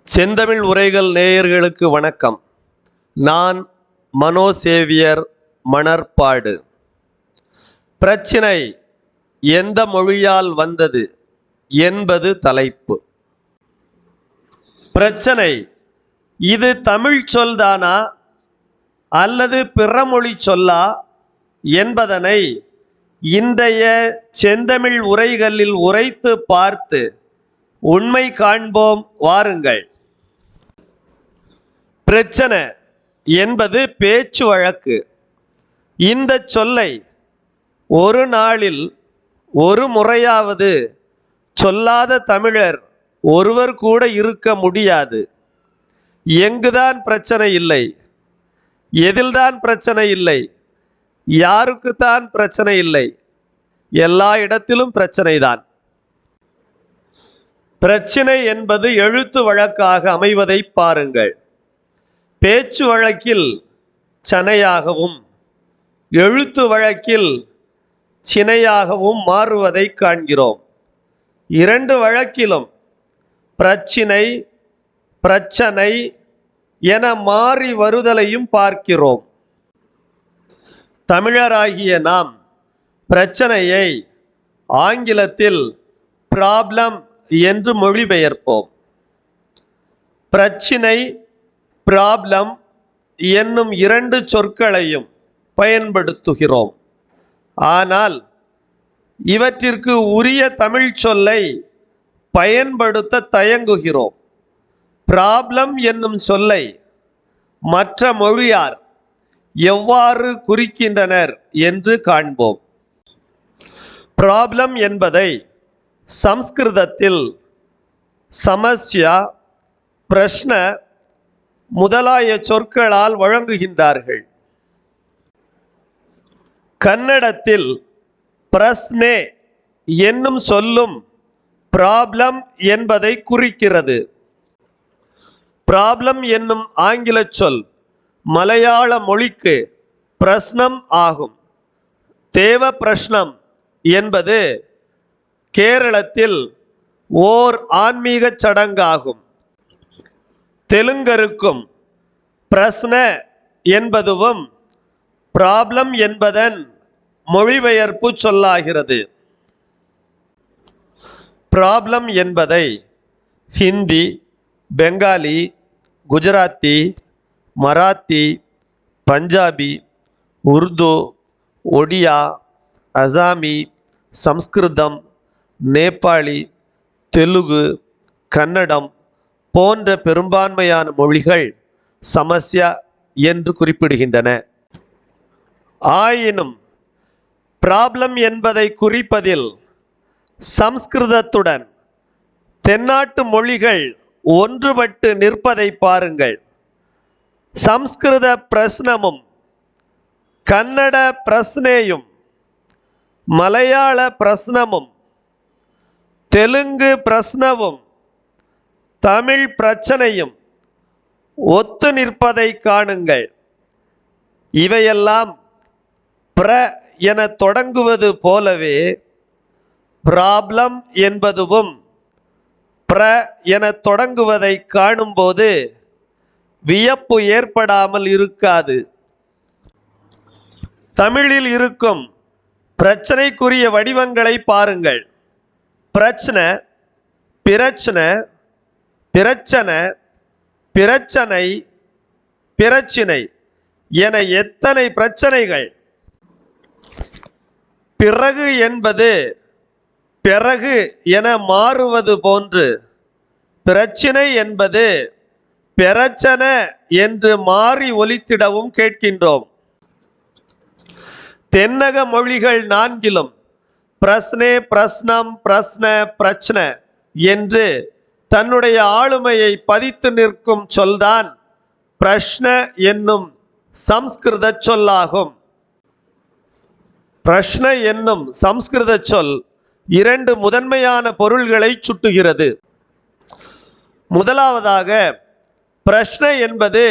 செந்தமிழ் உரைகள் நேயர்களுக்கு வணக்கம். நான் மனோசேவியர் மணற்பாடு. பிரச்சினை எந்த மொழியால் வந்தது என்பது தலைப்பு. பிரச்சனை இது தமிழ் சொல்தானா அல்லது பிறமொழி சொல்லா என்பதனை இன்றைய செந்தமிழ் உரைகளில் உரைத்து பார்த்து உண்மை காண்போம் வாருங்கள். பிரச்சனை என்பது பேச்சு வழக்கு. இந்த சொல்லை ஒரு நாளில் ஒரு முறையாவது சொல்லாத தமிழர் ஒருவர் கூட இருக்க முடியாது. எங்குதான் பிரச்சனை இல்லை? எதில்தான் பிரச்சனை இல்லை? யாருக்குத்தான் பிரச்சனை இல்லை? எல்லா இடத்திலும் பிரச்சனைதான். பிரச்சனை என்பது எழுத்து வழக்காக அமைவதை பாருங்கள். பேச்சு வழக்கில் சனையாகவும் எழுத்து வழக்கில் சினையாகவும் மாறுவதை காண்கிறோம். இரண்டு வழக்கிலும் பிரச்சினை பிரச்சனை என மாறி வருதலையும் பார்க்கிறோம். தமிழராகிய நாம் பிரச்சனையை ஆங்கிலத்தில் ப்ராப்ளம் என்று மொழிபெயர்ப்போம். பிரச்சினை ப்ராப்ளம் என்னும் இரண்டு சொற்களையும் பயன்படுத்துகிறோம். ஆனால் இவற்றிற்கு உரிய தமிழ் சொல்லை பயன்படுத்த தயங்குகிறோம். ப்ராப்ளம் என்னும் சொல்லை மற்ற மொழியார் எவ்வாறு குறிக்கின்றனர் என்று காண்போம். ப்ராப்ளம் என்பதை சம்ஸ்கிருதத்தில் சமஸ்யா, பிரஷ்ன முதலாய சொற்களால் வழங்குகின்றார்கள். கன்னடத்தில் பிரஸ்னே என்னும் சொல்லும் ப்ராப்ளம் என்பதை குறிக்கிறது. ப்ராப்ளம் என்னும் ஆங்கில சொல் மலையாள மொழிக்கு பிரஸ்னம் ஆகும். தேவ பிரஷ்னம் என்பது கேரளத்தில் ஓர் ஆன்மீக சடங்காகும். தெலுங்கருக்கும் பிரஸ்ன என்பதுவும் ப்ராப்ளம் என்பதன் மொழிபெயர்ப்பு சொல்லாகிறது. ப்ராப்ளம் என்பதை ஹிந்தி, பெங்காலி, குஜராத்தி, மராத்தி, பஞ்சாபி, உருது, ஒடியா, அசாமி, சம்ஸ்கிருதம், நேபாளி, தெலுங்கு, கன்னடம் போன்ற பெரும்பான்மையான மொழிகள் சமஸ்யா என்று குறிப்பிடுகின்றன. ஆயினும் ப்ராப்ளம் என்பதை குறிப்பதில் சம்ஸ்கிருதத்துடன் தென்னாட்டு மொழிகள் ஒன்றுபட்டு நிற்பதை பாருங்கள். சம்ஸ்கிருத பிரஸ்னமும் கன்னட பிரஸ்னேயும் மலையாள பிரஸ்னமும் தெலுங்கு பிரஸ்னவும் தமிழ் பிரச்சனையும் ஒத்து நிற்பதை காணுங்கள். இவையெல்லாம் பிர என தொடங்குவது போலவே ப்ராப்ளம் என்பதுவும் பிர என தொடங்குவதை காணும்போது வியப்பு ஏற்படாமல் இருக்காது. தமிழில் இருக்கும் பிரச்சனைக்குரிய வடிவங்களை பாருங்கள். பிரச்சனை, பிரச்சனை, பிரச்சனை, பிரச்சனை, பிரச்சினை என எத்தனை பிரச்சனைகள்! பிறகு என்பது பிறகு என மாறுவது போன்று பிரச்சினை என்பது பிரச்சனை என்று மாறி ஒலித்திடவும் கேட்கின்றோம். தென்னக மொழிகள் நான்கிலும் பிரஸ்னே, பிரஸ்னம், பிரஸ்ன, பிரச்ன என்று தன்னுடைய ஆளுமையை பதித்து நிற்கும் சொல்தான் பிரஷ்ன என்னும் சம்ஸ்கிருத சொல்லாகும். பிரஷ்ன என்னும் சம்ஸ்கிருத சொல் இரண்டு முதன்மையான பொருள்களை சுட்டுகிறது. முதலாவதாக பிரஷ்ன என்பது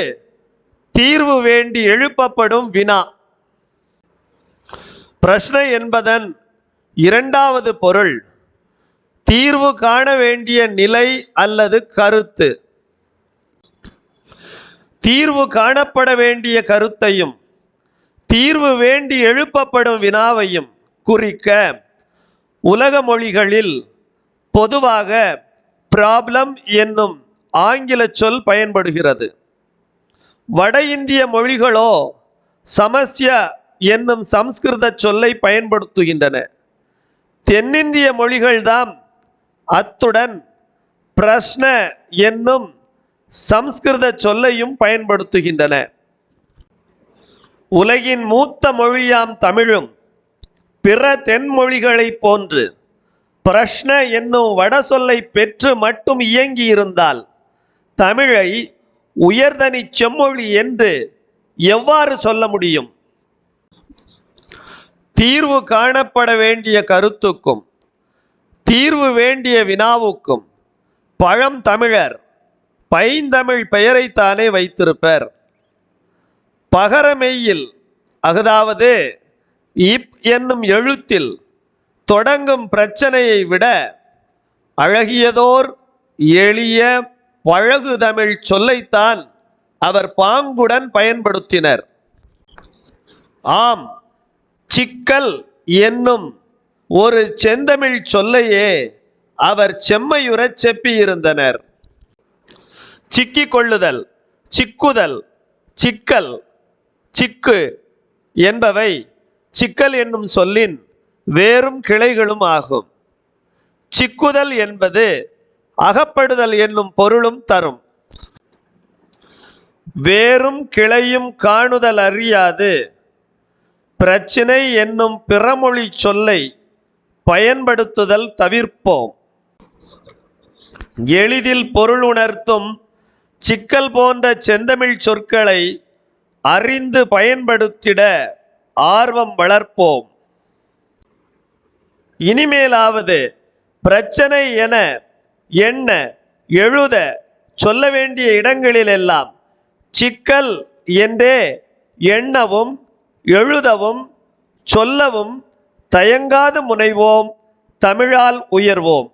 தீர்வு வேண்டி எழுப்பப்படும் வினா. பிரஷ்ன என்பதன் இரண்டாவது பொருள் தீர்வு காண வேண்டிய நிலை அல்லது கருத்து. தீர்வு காணப்பட வேண்டிய கருத்தையும் தீர்வு வேண்டி எழுப்பப்படும் வினாவையும் குறிக்க உலக மொழிகளில் பொதுவாக ப்ராப்ளம் என்னும் ஆங்கில சொல் பயன்படுகிறது. வட இந்திய மொழிகளோ சமஸ்யா என்னும் சம்ஸ்கிருத சொல்லை பயன்படுத்துகின்றன. தென்னிந்திய மொழிகள்தாம் அத்துடன் பிரஷ்ன என்னும் சம்ஸ்கிருத சொல்லையும் பயன்படுத்துகின்றன. உலகின் மூத்த மொழியாம் தமிழும் பிற தென்மொழிகளைப் போன்று பிரஷ்ன என்னும் வட சொல்லை பெற்று மட்டும் இயங்கியிருந்தால் தமிழை உயர்தனி செம்மொழி என்று எவ்வாறு சொல்ல முடியும்? தீர்வு காணப்பட வேண்டிய கருத்துக்கும் தீர்வு வேண்டிய வினாவுக்கும் பழந்தமிழர் பைந்தமிழ் பெயரைத்தானே வைத்திருப்பர். பகரமெய்யில் அதாவது இப் என்னும் எழுத்தில் தொடங்கும் பிரச்சனையை விட அழகியதோர் எளிய பழகு தமிழ் சொல்லைத்தான் அவர் பாங்குடன் பயன்படுத்தினர். ஆம், சிக்கல் என்னும் ஒரு செந்தமிழ் சொல்லையே அவர் செம்மையுறச் செப்பியிருந்தனர். சிக்கிக் கொள்ளுதல், சிக்குதல், சிக்கல், சிக்கு என்பவை சிக்கல் என்னும் சொல்லின் வேறும் கிளைகளும் ஆகும். சிக்குதல் என்பது அகப்படுதல் என்னும் பொருளும் தரும். வேறும் கிளையும் காணுதல் அறியாது பிரச்சினை என்னும் பிறமொழி சொல்லை பயன்படுத்துதல் தவிர்ப்போம். எளிதில் பொருள் உணர்த்தும் சிக்கல் போன்ற செந்தமிழ் சொற்களை அறிந்து பயன்படுத்திட ஆர்வம் வளர்ப்போம். இனிமேலாவது பிரச்சனை என எண்ண எழுத சொல்ல வேண்டிய இடங்களிலெல்லாம் சிக்கல் என்றே எண்ணவும் எழுதவும் சொல்லவும் தயங்காது முனைவோம். தமிழால் உயர்வோம்.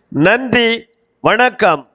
நன்றி, வணக்கம்.